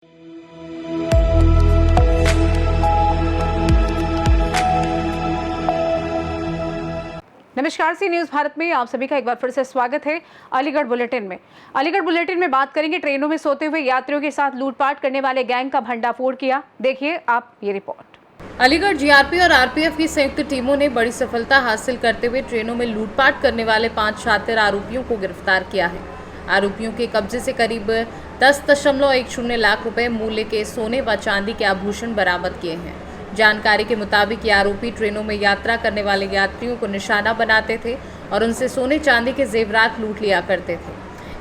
नमस्कार, सी न्यूज़ भारत में आप सभी का एक बार फिर से स्वागत है। अलीगढ़ बुलेटिन में बात करेंगे ट्रेनों में सोते हुए यात्रियों के साथ लूटपाट करने वाले गैंग का भंडाफोड़ किया। देखिए आप ये रिपोर्ट। अलीगढ़ जीआरपी और आरपीएफ की संयुक्त टीमों ने बड़ी सफलता हासिल करते हुए ट्रेनों में लूटपाट करने वाले 5 शातिर आरोपियों को गिरफ्तार किया है। आरोपियों के कब्जे से करीब 10.10 लाख रुपए मूल्य के सोने व चांदी के आभूषण बरामद किए हैं। जानकारी के मुताबिक ये आरोपी ट्रेनों में यात्रा करने वाले यात्रियों को निशाना बनाते थे और उनसे सोने चांदी के जेवरात लूट लिया करते थे।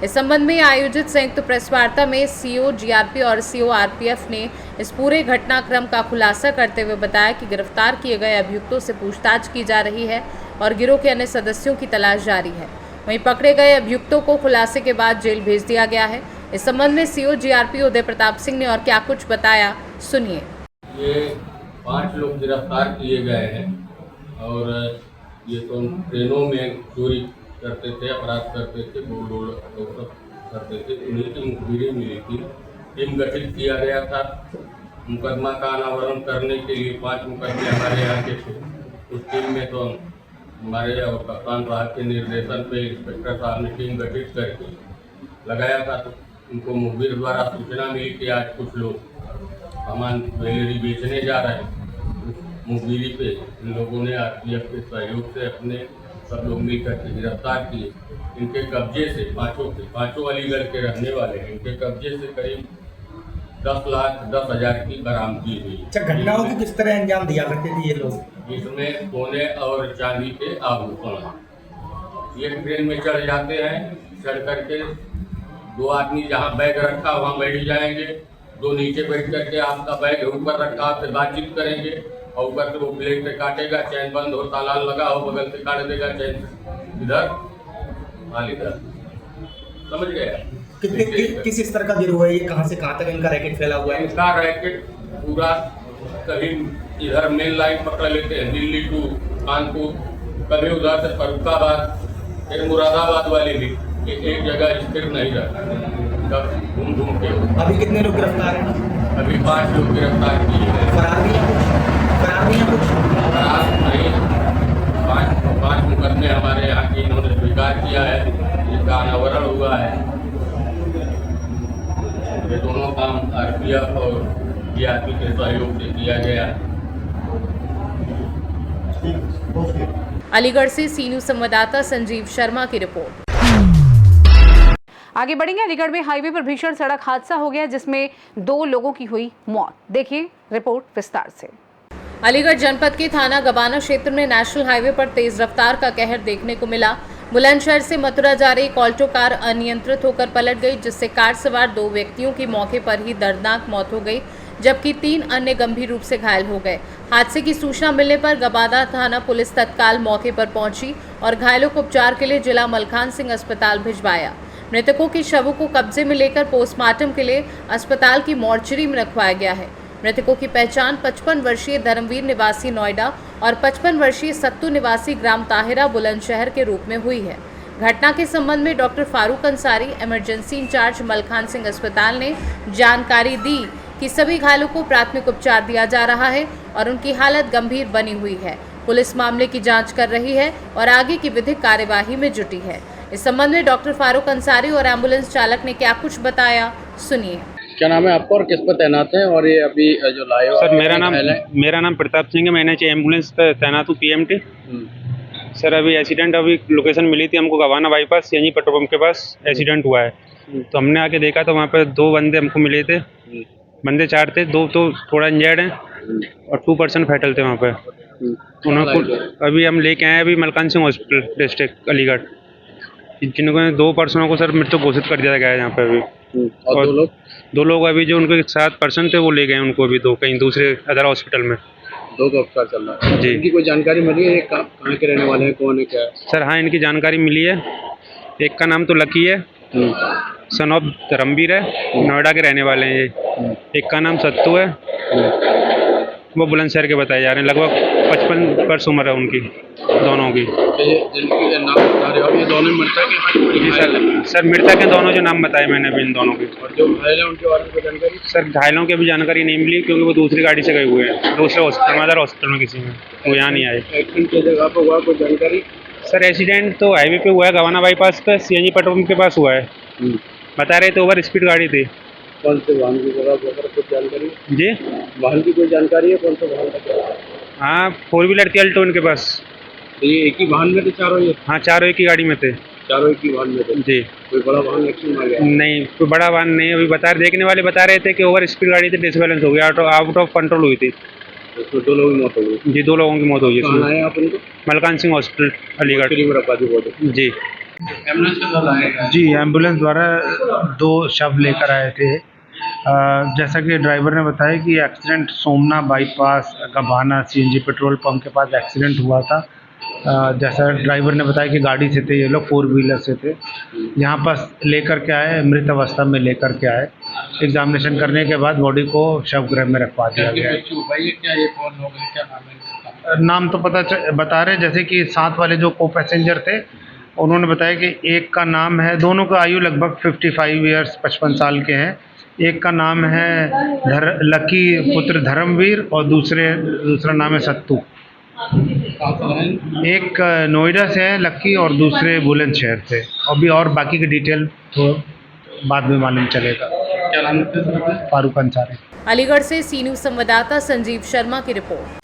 इस संबंध में आयोजित संयुक्त प्रेस वार्ता में सीओ जीआरपी और सीओ आरपीएफ ने इस पूरे घटनाक्रम का खुलासा करते हुए बताया कि गिरफ्तार किए गए अभियुक्तों से पूछताछ की जा रही है और गिरोह के अन्य सदस्यों की तलाश जारी है। वहीं पकड़े गए अभियुक्तों को खुलासे के बाद जेल भेज दिया गया है। इस संबंध में सीओ जीआरपी उदय प्रताप सिंह ने और क्या कुछ बताया, सुनिए। 5 लोग गिरफ्तार किए गए हैं और ये तो ट्रेनों में चोरी करते थे, अपराध करते थे, लोग करते थे। उन्हीं की मुखबिरी मिली थी। टीम गठित किया गया था। मुकदमा का अनावरण करने के लिए 5 मुकदमे हमारे यहाँ के थे। उस टीम में तो हमारे और कप्तान साहब के निर्देशन पे इंस्पेक्टर साहब ने टीम गठित करके लगाया था। तो उनको मुखबिर द्वारा सूचना मिली कि आज कुछ लोग सामान ज्वेलरी बेचने जा रहे हैं। मुखबिरी पे इन लोगों ने आरपीएफ के सहयोग से अपने सब लोग मिलकर के गिरफ्तार किए। इनके कब्जे से पाँचों अलीगढ़ के रहने वाले हैं। इनके कब्जे से करीब 10,10,000 की बरामदगी हुई। अच्छा, घटनाओं को किस तरह अंजाम दिया करते थे ये लोग? इसमें सोने और चांदी के आभूषण एक ट्रेन में चढ़ जाते हैं। चढ़ करके 2 आदमी जहाँ बैग रखा वहाँ बैठ जाएंगे। 2 नीचे बैठ करके आपका बैग ऊपर रखा, आपसे बातचीत करेंगे और ऊपर से वो प्लेट से काटेगा। चैन बंद हो, ताला लगा हो, बगल से काट देगा चैन इधर माल इधर। समझ गया? किस स्तर का गिरोह है ये? कहाँ से कहाँ तक इनका रैकेट फैला हुआ है? इनका रैकेट पूरा कभी इधर मेन लाइन पकड़ लेते हैं दिल्ली टू कानपुर, कभी उधर से फरुखाबाद, फिर मुरादाबाद वाली भी एक जगह स्थिर नहीं रहता, घूम के। अभी कितने लोग गिरफ्तार हैं? अभी 5 लोग गिरफ्तार किए हैं। फरार नहीं नहीं, 5 मुकदमे हमारे यहाँ की इन्होंने स्वीकार किया है। इसका अनावरण हुआ है। ये दोनों काम आरपीएफ और जीआरपी के सहयोग से किया गया है। अलीगढ़ से सी न्यूज़ संवाददाता संजीव शर्मा की रिपोर्ट। आगे बढ़ेंगे। अलीगढ़ में हाईवे पर भीषण सड़क हादसा हो गया जिसमें 2 लोगों की हुई मौत। देखिए रिपोर्ट विस्तार से। अलीगढ़ जनपद के थाना गबाना क्षेत्र में नेशनल हाईवे पर तेज रफ्तार का कहर देखने को मिला। बुलंदशहर से मथुरा जा रही एक ऑल्टो कार अनियंत्रित होकर पलट गई, जिससे कार सवार 2 व्यक्तियों की मौके पर ही दर्दनाक मौत हो गई, जबकि 3 अन्य गंभीर रूप से घायल हो गए। हादसे की सूचना मिलने पर गबाना थाना पुलिस तत्काल मौके पर पहुंची और घायलों को उपचार के लिए जिला मलखान सिंह अस्पताल भिजवाया। मृतकों के शवों को कब्जे में लेकर पोस्टमार्टम के लिए अस्पताल की मॉर्चरी में रखवाया गया है। मृतकों की पहचान 55 वर्षीय धर्मवीर निवासी नोएडा और 55 वर्षीय सत्तू निवासी ग्राम ताहिरा बुलंदशहर के रूप में हुई है। घटना के संबंध में doctor Farooq Ansari, emergency incharge Malkhan Singh अस्पताल ने जानकारी दी कि सभी घायलों को प्राथमिक उपचार दिया जा रहा है और उनकी हालत गंभीर बनी हुई है। पुलिस मामले की जांच कर रही है और आगे की विधिक कार्यवाही में जुटी है। इस संबंध में डॉक्टर फारूक अंसारी और एम्बुलेंस चालक ने क्या कुछ बताया, सुनिए। क्या नाम है आपका और किस पर तैनात है? और ये अभी जो लाइव सर, मेरा नाम प्रताप सिंह है। मैंने एम्बुलेंस पर तैनात हूँ, पीएमटी। सर, अभी एक्सीडेंट, अभी लोकेशन मिली थी हमको गवाना बाईपास सीएनजी पेट्रोल पंप के पास एक्सीडेंट हुआ है। तो हमने आके देखा तो वहाँ पर 2 बंदे हमको मिले थे। बंदे 4 थे, 2 तो थोड़ा इंजर्ड हैं और 2% फैटल थे वहाँ पर। उनको अभी हम लेके आए अभी मलकान सिंह हॉस्पिटल डिस्ट्रिक्ट अलीगढ़, जिनको 2 पर्सनों को सर मृत्यु घोषित कर दिया गया है यहाँ पे अभी। और 2 लोग अभी जो उनके 7 पर्सन थे वो ले गए उनको अभी 2 कहीं दूसरे अदर हॉस्पिटल में। 2 का उपचार चल रहा है जी। इनकी कोई जानकारी मिली है? कहाँ के रहने वाले हैं, कौन है, क्या है? सर हाँ, इनकी जानकारी मिली है। एक का नाम तो लकी है, सन ऑफ धर्मवीर है, नोएडा के रहने वाले हैं ये। एक का नाम सत्तू है, वो बुलंदशहर के बताए जा रहे हैं। लगभग 55 वर्ष उम्र है उनकी। दोनों की। जिनके नाम बता रहे हो आप, ये दोनों मृतक हैं? जी सर मृतक हैं दोनों, जो नाम बताए मैंने अभी इन दोनों के। और जो घायल है उनके बारे में कोई जानकारी? सर घायलों की अभी जानकारी नहीं मिली, क्योंकि वो दूसरी गाड़ी से गए हुए हैं, दूसरे हॉस्पिटल, अदर हॉस्पिटल में किसी में, वो यहाँ नहीं आए। एक्सीडेंट की जगह पर हुआ कोई जानकारी? सर एक्सीडेंट तो हाईवे पे हुआ है, गवाना बाईपास पे, CNG पेट्रोल पंप के पास हुआ है। बता रहे थे ओवर स्पीड गाड़ी थी। कौन से वाहन की जगह पर कुछ जानकारी? जी वाहन की कोई जानकारी है, कौन सा वाहन था? हाँ 4 व्हीलर थी अल्टो इनके पास। तो ये एक ही वाहन में थे चारों? ये हाँ चारों एक ही गाड़ी में थे। चारों एक ही वाहन में थे? जी। कोई बड़ा वाहन एक्सीडेंट में आ गया? नहीं कोई बड़ा वाहन नहीं, अभी देखने वाले बता रहे थे कि ओवर स्पीड गाड़ी थी, डिसबैलेंस हो गया, आउट ऑफ कंट्रोल हुई थी। उसमें 2 लोगों की मौत हो गई? जी 2 लोगों की मौत हुई है कहाँ इसमें। आए आप उनको? मलकान सिंह हॉस्पिटल अलीगढ़। जी एम्बुलेंस के साथ आए? जी एम्बुलेंस द्वारा 2 शव लेकर आए थे। जैसा कि ड्राइवर ने बताया कि एक्सीडेंट सोमना bypass Gabhana CNG petrol pump के पास एक्सीडेंट हुआ था। जैसा ड्राइवर ने बताया कि गाड़ी से थे ये लोग, 4 व्हीलर से थे, यहाँ पास लेकर के आए, मृत अवस्था में लेकर के आए। एग्जामिनेशन करने के बाद बॉडी को शवगृह में रखवा दिया गया है। नाम तो बता रहे, जैसे कि साथ वाले जो को पैसेंजर थे उन्होंने बताया कि एक का नाम है, दोनों का आयु लगभग 55 ईयर्स 55 साल के हैं। एक का नाम है लकी पुत्र धर्मवीर और दूसरा नाम है सत्तू। एक नोएडा से है लक्की और दूसरे बुलंदशहर से। अभी और बाकी की डिटेल तो बाद में मालूम चलेगा। फारूक अंसारी। अलीगढ़ से सी न्यूज संवाददाता संजीव शर्मा की रिपोर्ट।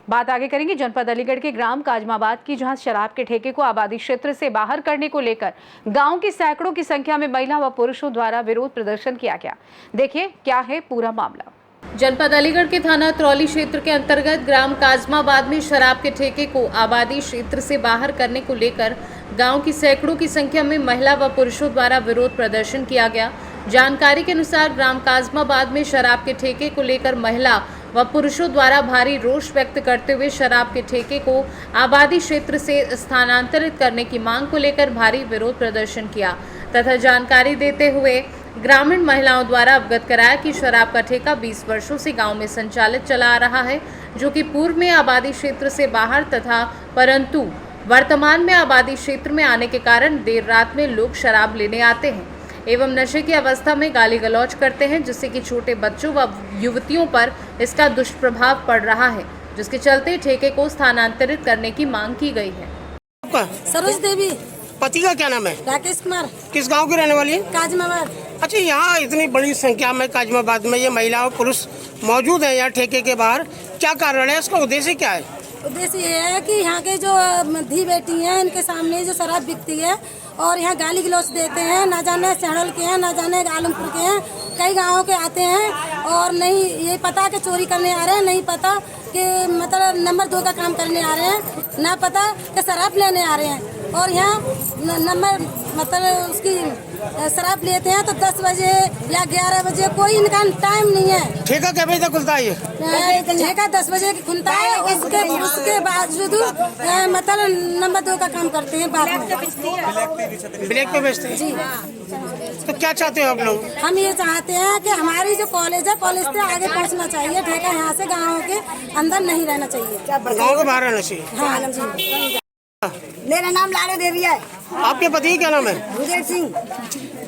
बात आगे करेंगे जनपद अलीगढ़ के ग्राम काजमाबाद की, जहां शराब के ठेके को आबादी क्षेत्र से बाहर करने को लेकर गांव की सैकड़ों की संख्या में महिला व पुरुषों द्वारा विरोध प्रदर्शन किया गया। देखिए क्या है पूरा मामला। जनपद अलीगढ़ के थाना तरौली क्षेत्र के अंतर्गत ग्राम काजमाबाद में शराब के ठेके को आबादी क्षेत्र से बाहर करने को लेकर गांव की सैकड़ों की संख्या में महिला व पुरुषों द्वारा विरोध प्रदर्शन किया गया। जानकारी के अनुसार ग्राम काजमाबाद में शराब के ठेके को लेकर महिला व पुरुषों द्वारा भारी रोष व्यक्त करते हुए शराब के ठेके को आबादी क्षेत्र से स्थानांतरित करने की मांग को लेकर भारी विरोध प्रदर्शन किया तथा जानकारी देते हुए ग्रामीण महिलाओं द्वारा अवगत कराया कि शराब का ठेका 20 वर्षों से गांव में संचालित चला आ रहा है, जो कि पूर्व में आबादी क्षेत्र से बाहर तथा परंतु वर्तमान में आबादी क्षेत्र में आने के कारण देर रात में लोग शराब लेने आते हैं एवं नशे की अवस्था में गाली गलौज करते हैं, जिससे कि छोटे बच्चों व युवतियों पर इसका दुष्प्रभाव पड़ रहा है, जिसके चलते ठेके को स्थानांतरित करने की मांग की गई है। सरोज देवी। पति का क्या नाम है? राकेश कुमार। किस गांव की रहने वाली है? काजमाबाद। अच्छा, यहाँ इतनी बड़ी संख्या में काजमाबाद में ये महिला और पुरुष मौजूद है यहाँ ठेके के बाहर, क्या कारण है? इसका उद्देश्य क्या है? उद्देश्य ये है कि यहाँ के जो धी बेटी हैं इनके सामने जो शराब बिकती है और यहाँ गाली गलौज देते हैं, ना जाने सैड़ल के हैं, ना जाने आलमपुर के हैं, कई गाँव के आते हैं और नहीं ये पता कि चोरी करने आ रहे हैं, नहीं पता कि मतलब नंबर 2 का काम करने आ रहे हैं, ना पता कि शराब लेने आ रहे हैं। और यहाँ नंबर मतलब उसकी शराब लेते हैं तो 10 बजे या 11 बजे, कोई इनका टाइम नहीं है। ठेका क्या बजे तक खुलता है? ये ठेका 10 बजे खुलता है, उसके बावजूद मतलब नंबर 2 का काम करते हैं बाद में। ब्लैक पे बेचते हैं जी। तो क्या चाहते हो आप लोग? हम ये चाहते हैं कि हमारी जो कॉलेज है, कॉलेज से आगे पहुंचना चाहिए, ठेका यहाँ से गाँव के अंदर नहीं रहना चाहिए, गाँव के बाहर रहना चाहिए। हाँ जी। मेरा नाम लाडो देवी है। आपके पति क्या नाम है? भूदेव सिंह।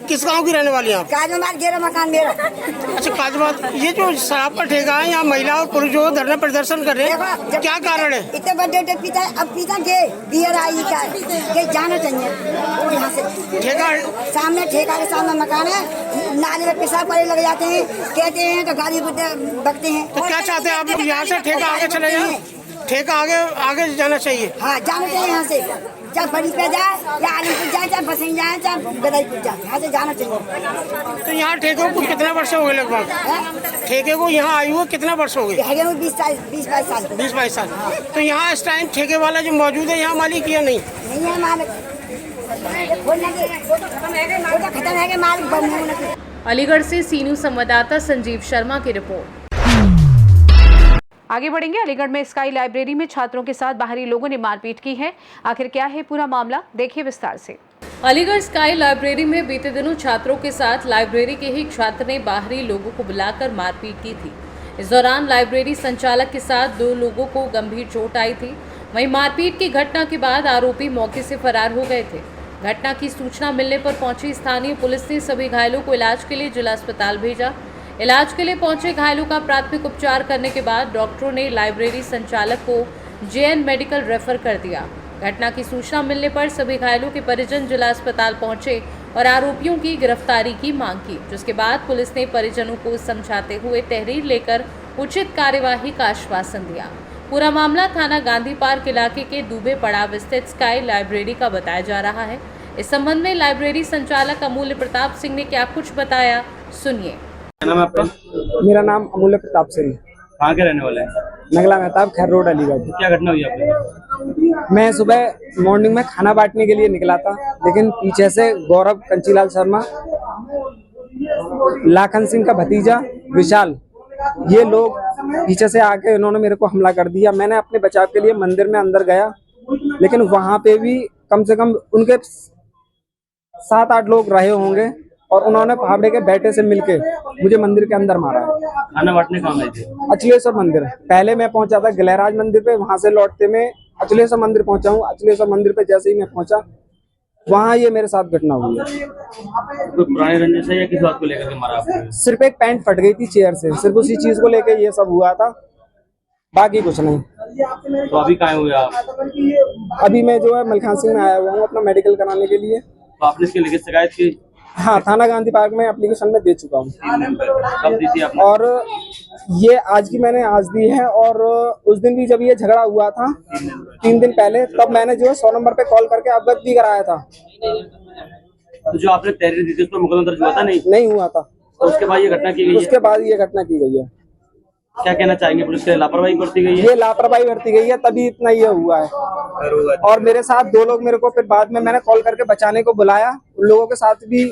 किस गांव की रहने वाली हैं आप? काजमाबाद घेरा मकान मेरा। अच्छा, काजमाबाद। ये जो शराब का ठेका है, यहाँ महिला और पुरुष जो धरना प्रदर्शन कर रहे हैं, क्या कारण है? इतने बड़े पिता अब पिता के बियर आई क्या है, जाना चाहिए यहाँ से। ठेका सामने ठेका के सामने मकान है, नाले में पेशाब पड़े लग जाते हैं, कहते हैं तो गाली बकते हैं। तो क्या चाहते हैं आप लोग? यहाँ से ठेका आगे चले जाए, ठेका आगे जाना चाहिए। हाँ, जाना चाहिए यहाँ से, चाहे बड़ी पे जाए या आलमपुर जाए, चाहे बसई जाए, चाहे गदाईपुर जाए, यहाँ से जाना चाहिए। तो यहाँ ठेके को कितने वर्ष हो गए लगभग? ठेके को यहाँ आयु हुए कितने वर्ष हो गए? 20-22 साल। 20-22 साल। तो यहाँ इस टाइम ठेके वाला जो मौजूद है, यहाँ मालिक या नहीं? नहीं है मालिक, खत्म है कि मालिक। अलीगढ़ से सी न्यूज संवाददाता संजीव शर्मा की रिपोर्ट। आगे बढ़ेंगे। अलीगढ़ में स्काई लाइब्रेरी में छात्रों के साथ बाहरी लोगों ने मारपीट की है। आखिर क्या है पूरा मामला, देखिए विस्तार से। अलीगढ़ स्काई लाइब्रेरी में बीते दिनों छात्रों के साथ लाइब्रेरी के ही छात्र ने बाहरी लोगों को बुलाकर मारपीट की थी। इस दौरान लाइब्रेरी संचालक के साथ 2 लोगों को गंभीर चोट आई थी। वहीं मारपीट की घटना के बाद आरोपी मौके से फरार हो गए थे। घटना की सूचना मिलने पर पहुंची स्थानीय पुलिस ने सभी घायलों को इलाज के लिए जिला अस्पताल भेजा। इलाज के लिए पहुंचे घायलों का प्राथमिक उपचार करने के बाद डॉक्टरों ने लाइब्रेरी संचालक को जेएन मेडिकल रेफर कर दिया। घटना की सूचना मिलने पर सभी घायलों के परिजन जिला अस्पताल पहुंचे और आरोपियों की गिरफ्तारी की मांग की, जिसके बाद पुलिस ने परिजनों को समझाते हुए तहरीर लेकर उचित कार्यवाही का आश्वासन दिया। पूरा मामला थाना गांधी पार्क इलाके के दुबे पड़ाव स्थित स्काई लाइब्रेरी का बताया जा रहा है। इस संबंध में लाइब्रेरी संचालक अमूल्य प्रताप सिंह ने क्या कुछ बताया, सुनिए। मेरा नाम अमूल्य प्रताप सिंह, कहाँ के रहने वाले हैं? नगला मेहताब, खैर रोड, अलीगढ़। क्या घटना हुई आपके? मैं सुबह मॉर्निंग में खाना बांटने के लिए निकला था, लेकिन पीछे से गौरव कंचीलाल शर्मा, लाखन सिंह का भतीजा विशाल, ये लोग पीछे से आके इन्होंने मेरे को हमला कर दिया। मैंने अपने बचाव के लिए मंदिर में अंदर गया, लेकिन वहां पे भी कम से कम उनके 7-8 लोग रहे होंगे और उन्होंने फावड़े के बैठे से मिलके मुझे मंदिर के अंदर मारा है। खाना बांटने कहाँ गए थे? अचलेश्वर मंदिर। पहले मैं पहुंचा था गलहराज मंदिर पे, वहां से लौटते मैं अचलेश्वर मंदिर पहुंचा हूँ। अचलेश्वर मंदिर पे जैसे ही मैं पहुंचा, वहां ये मेरे साथ घटना हुई है। कोई पुरानी रंजिश है या किस बात को लेकर के मारा आपने? सिर्फ एक पैंट फट गई थी चेयर से, सिर्फ उसी चीज को लेके ये सब हुआ था, बाकी कुछ नहीं। तो अभी कहाँ हुए आप? अभी मैं जो है मलखान सिंह में आया हुआ हूँ अपना मेडिकल कराने के लिए। तो आपने इसके लेके शिकायत की? हाँ, थाना गांधी पार्क में एप्लीकेशन में दे चुका हूँ। कब दी थी आपने? और ये आज की मैंने आज दी है, और उस दिन भी जब ये झगड़ा हुआ था 3 दिन पहले, तब मैंने जो है 100 नंबर पे कॉल करके अवगत भी कराया था। तो जो आपने तहरीर दी थी उस पर मुकदमा दर्ज हुआ था? नहीं हुआ था। तो उसके बाद ये घटना की गई है? उसके बाद ये घटना की गई है। क्या कहना चाहेंगे? पुलिस के लापरवाही बरती गई है? ये लापरवाही बरती गई है, तभी इतना ये हुआ है। और मेरे साथ 2 लोग मेरे को फिर बाद में मैंने कॉल करके बचाने को बुलाया, उन लोगों के साथ भी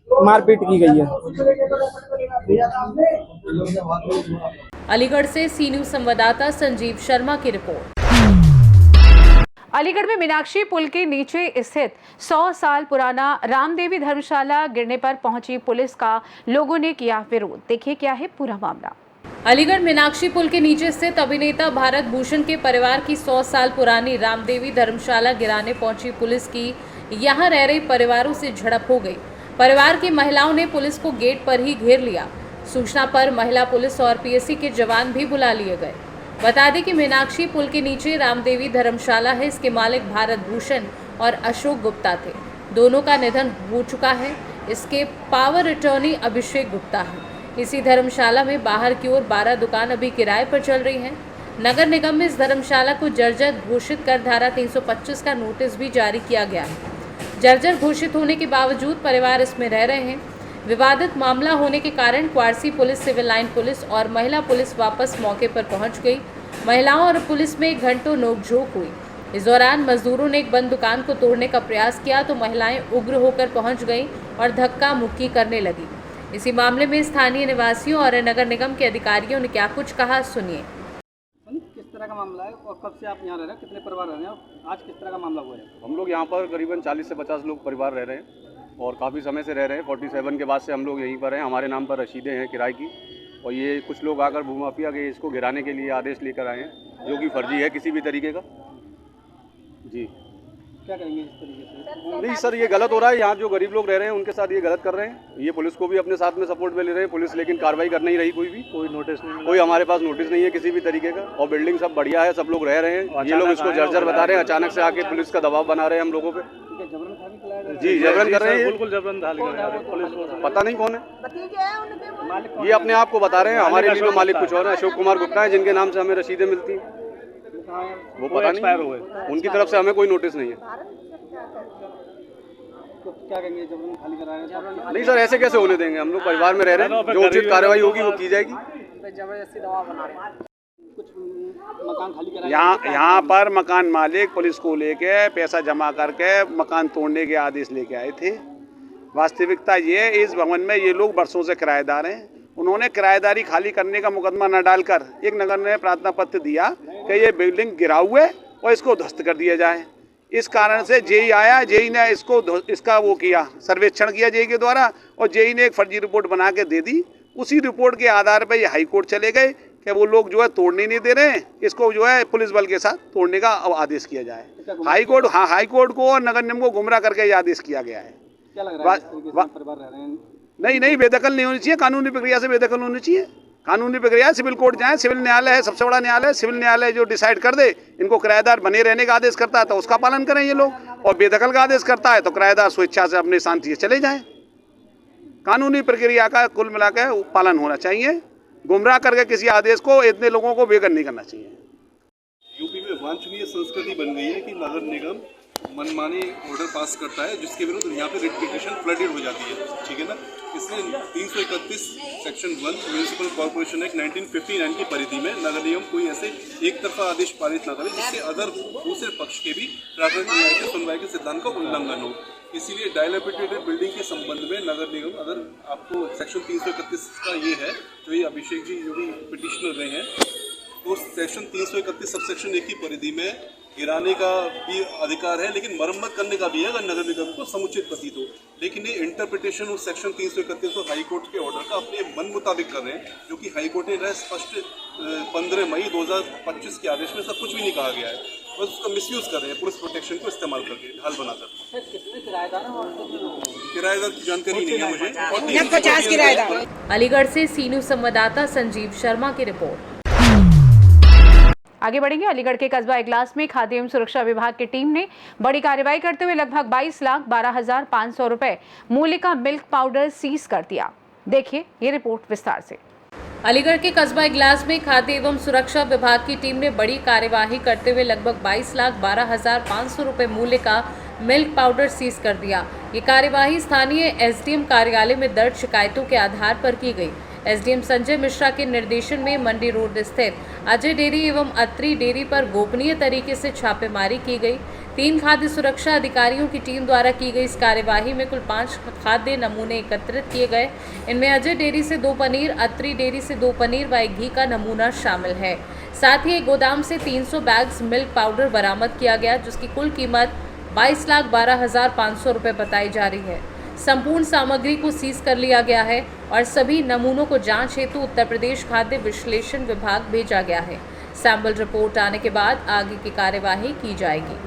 मारपीट की गई है। अलीगढ़ से सी न्यूज संवाददाता संजीव शर्मा की रिपोर्ट। अलीगढ़ में मीनाक्षी पुल के नीचे स्थित 100 साल पुराना रामदेवी धर्मशाला गिरने पर पहुंची पुलिस का लोगों ने किया विरोध। देखिए क्या है पूरा मामला। अलीगढ़ मीनाक्षी पुल के नीचे स्थित अभिनेता भारत भूषण के परिवार की 100 साल पुरानी रामदेवी धर्मशाला गिराने पहुंची पुलिस की यहां रह रहे परिवारों से झड़प हो गई। परिवार की महिलाओं ने पुलिस को गेट पर ही घेर लिया। सूचना पर महिला पुलिस और पीएससी के जवान भी बुला लिए गए। बता दें कि मीनाक्षी पुल के नीचे रामदेवी धर्मशाला है। इसके मालिक भारत भूषण और अशोक गुप्ता थे। दोनों का निधन हो चुका है। इसके पावर अटॉर्नी अभिषेक गुप्ता है। इसी धर्मशाला में बाहर की ओर 12 दुकान अभी किराए पर चल रही हैं। नगर निगम में इस धर्मशाला को जर्जर घोषित कर धारा 325 का नोटिस भी जारी किया गया है। जर्जर घोषित होने के बावजूद परिवार इसमें रह रहे हैं। विवादित मामला होने के कारण Quarsi police, civil line police और महिला पुलिस वापस मौके पर पहुंच गई। महिलाओं और पुलिस में घंटों नोकझोंक हुई। इस दौरान मजदूरों ने एक बंद दुकान को तोड़ने का प्रयास किया तो महिलाएं उग्र होकर पहुंच गईं और धक्का मुक्की करने लगी। इसी मामले में स्थानीय निवासियों और नगर निगम के अधिकारियों ने क्या कुछ कहा, सुनिए। किस तरह का मामला है और कब से आप यहाँ रह रहे हैं? कितने परिवार रह रहे हैं? आज किस तरह का मामला हुआ है? हम लोग यहाँ पर करीबन 40 से 50 लोग परिवार रह रहे हैं और काफ़ी समय से रह रहे हैं। 47 के बाद से हम लोग यहीं पर हैं। हमारे नाम पर रसीदें हैं किराए की, और ये कुछ लोग आकर भूमाफिया के इसको गिराने के लिए आदेश लेकर आए हैं, जो कि फर्जी है किसी भी तरीके का। जी, क्या करेंगे इस तरीके से? नहीं सर, ये गलत हो रहा है। यहाँ जो गरीब लोग रह रहे हैं उनके साथ ये गलत कर रहे हैं। ये पुलिस को भी अपने साथ में सपोर्ट में ले रहे हैं पुलिस, लेकिन कार्रवाई कर नहीं रही। कोई नोटिस नहीं, कोई हमारे पास नोटिस नहीं है किसी भी तरीके का। और बिल्डिंग सब बढ़िया है, सब लोग रह रहे हैं। ये लोग इसको जर्जर बता रहे हैं। अचानक से आके पुलिस का दबाव बना रहे हैं हम लोगों पे। जी, जबरन कर रहे हैं। बिल्कुल जबरन पुलिस, पता नहीं कौन है, ये अपने आप को बता रहे हैं। हमारे लिए मालिक कुछ और है। अशोक कुमार गुप्ता है, जिनके नाम से हमें रसीदें मिलती हैं। वो पता नहीं, उनकी तरफ से हमें कोई नोटिस नहीं है। तो क्या करेंगे? जबरन खाली कराएंगे? नहीं सर, ऐसे कैसे होने देंगे? हम लोग परिवार में रह रहे हैं, जो उचित कार्रवाई होगी वो की जाएगी। जबरदस्ती दबाव बना रहे हैं। कुछ मकान खाली कराए? यहाँ पर मकान मालिक पुलिस को लेके पैसा जमा करके मकान तोड़ने के आदेश लेके आए थे। वास्तविकता ये, इस भवन में ये लोग बरसों से किराएदार हैं। उन्होंने किराएदारी खाली करने का मुकदमा न डालकर एक नगर ने प्रार्थना पत्र दिया कि ये बिल्डिंग गिराऊ है और इसको ध्वस्त कर दिया जाए। इस कारण से जेई आया, जेई ने इसका वो किया, सर्वेक्षण किया जेई के द्वारा, और जेई ने एक फर्जी रिपोर्ट बना के दे दी। उसी रिपोर्ट के आधार पर ये हाई कोर्ट चले गए कि वो लोग जो है तोड़ने नहीं दे रहे हैं, इसको जो है पुलिस बल के साथ तोड़ने का आदेश किया जाए। हाई कोर्ट को और नगर निगम को गुमराह करके ये आदेश किया गया है। क्या लग रहा है परिवार रह रहे हैं? नहीं, बेदखल नहीं होनी चाहिए, कानूनी प्रक्रिया से बेदखल होनी चाहिए। कानूनी प्रक्रिया सिविल कोर्ट जाए, सिविल न्यायालय है सबसे बड़ा न्यायालय, सिविल न्यायालय जो डिसाइड कर दे इनको किराएदार बने रहने का आदेश करता है तो उसका पालन करें ये लोग, और बेदखल का आदेश करता है तो किराएदार स्वेच्छा से अपनी शांति से चले जाएं। कानूनी प्रक्रिया का कुल मिलाकर पालन होना चाहिए। गुमराह करके किसी आदेश को इतने लोगों को बेघर नहीं करना चाहिए। यूपी में वांछनीय संस्कृति बन गई है कि नगर निगम मनमानी ऑर्डर पास करता है जिसके विरुद्ध यहाँ पे रिट पिटीशन फ्लडेड हो जाती है, ठीक है ना। इसलिए 331 सेक्शन 1 म्यूनिसिपल कॉर्पोरेशन एक्ट 1959 की परिधि में नगर निगम कोई ऐसे एक तरफा आदेश पारित न करे जिससे दूसरे पक्ष के भी प्राकृतिक न्याय के सुनवाई के सिद्धांत का उल्लंघन हो। इसीलिए डायलेपिटेटेड बिल्डिंग के संबंध में नगर निगम अगर आपको सेक्शन 331 का ये है जो ये अभिषेक जी जो भी पिटिशनर रहे हैं तो सेक्शन 331 सबसेक्शन 1 की परिधि में गिराने का भी अधिकार है, लेकिन मरम्मत करने का भी है अगर नगर निगम को समुचित प्रतीत हो। लेकिन ये इंटरप्रिटेशन उस सेक्शन 331 और हाई कोर्ट के ऑर्डर का अपने मन मुताबिक कर रहे हैं, जो कि हाई कोर्ट ने स्पष्ट 15 मई 2025 के आदेश में सब कुछ भी नहीं कहा गया है, बस उसका मिसयूज कर रहे हैं पुलिस प्रोटेक्शन को इस्तेमाल करके ढाल बनाकर। किराएदार की जानकारी नहीं है मुझे। 50 किराएदार। अलीगढ़ से सीनू संवाददाता संजीव शर्मा की रिपोर्ट। आगे बढ़ेंगे। अलीगढ़ के कस्बा इगलास में खाद्य एवं सुरक्षा विभाग की टीम ने बड़ी कार्रवाई करते हुए लगभग 22,12,500 रुपए मूल्य का मिल्क पाउडर सीज कर दिया। देखिए ये रिपोर्ट विस्तार से। अलीगढ़ के कस्बा इगलास में खाद्य एवं सुरक्षा विभाग की टीम ने बड़ी कार्यवाही करते हुए लगभग 22,12,500 रुपए मूल्य का मिल्क पाउडर सीज कर दिया। ये कार्यवाही स्थानीय एसडीएम कार्यालय में दर्ज शिकायतों के आधार पर की गई। एसडीएम संजय मिश्रा के निर्देशन में मंडी रोड स्थित अजय डेयरी एवं अत्री डेयरी पर गोपनीय तरीके से छापेमारी की गई। 3 खाद्य सुरक्षा अधिकारियों की टीम द्वारा की गई इस कार्यवाही में कुल 5 खाद्य नमूने एकत्रित किए गए। इनमें अजय डेयरी से 2 पनीर, अत्री डेयरी से 2 पनीर व 1 घी का नमूना शामिल है। साथ ही एक गोदाम से 300 बैग्स मिल्क पाउडर बरामद किया गया, जिसकी कुल कीमत 22,12,500 रुपये बताई जा रही है। संपूर्ण सामग्री को सीज कर लिया गया है और सभी नमूनों को जांच हेतु उत्तर प्रदेश खाद्य विश्लेषण विभाग भेजा गया है। सैंपल रिपोर्ट आने के बाद आगे की कार्यवाही की जाएगी।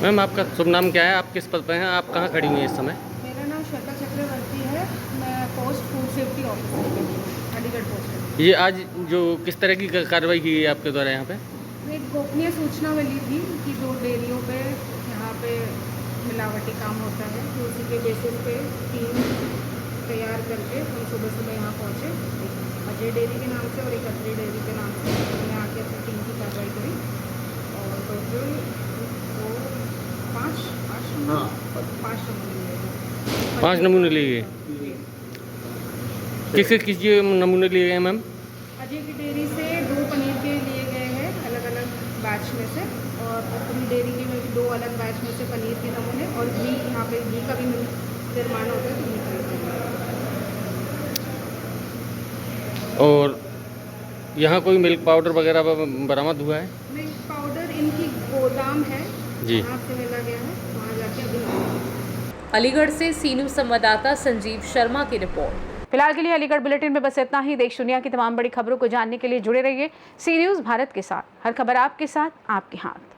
मैम आपका शुभ नाम क्या है, आप किस पद पर हैं, आप कहाँ खड़ी हुई हैं इस समय? मेरा नाम श्वेता चक्रवर्ती है, मैं पोस्ट फूड सेफ्टी ऑफिसर हूँ, अलीगढ़ पोस्ट। ये आज जो किस तरह की कार्रवाई की गई आपके द्वारा यहाँ पे? एक गोपनीय सूचना मिली थी कि 2 डेयरियों पे यहाँ पे मिलावटी काम होता है, तो उसी के बेसिस पे टीम तैयार करके हम सुबह यहाँ पहुँचे। अजय डेयरी के नाम से और एक अत्री डेयरी के नाम से हमने आके अपनी टीम की कार्रवाई करी और टोटल 5 नमूने लिए गए। किस नमूने लिए गए मैम? अजय की डेयरी से 2 पनीर के लिए गए हैं अलग अलग बैच में से, और अपनी डेयरी के में भी 2 अलग बैच में से पनीर के नमूने, और घी, यहाँ पे घी का भी निर्माण होता है तो घी का। और यहाँ कोई मिल्क पाउडर वगैरह बरामद हुआ है? मिल्क पाउडर इनकी गोदाम है जी, वहाँ से मिला गया है, वहाँ जाके अभी। अलीगढ़ से सीनू संवाददाता संजीव शर्मा की रिपोर्ट। फिलहाल के लिए अलीगढ़ बुलेटिन में बस इतना ही। देश दुनिया की तमाम बड़ी खबरों को जानने के लिए जुड़े रहिए सी न्यूज़ भारत के साथ। हर खबर आपके साथ, आपके हाथ।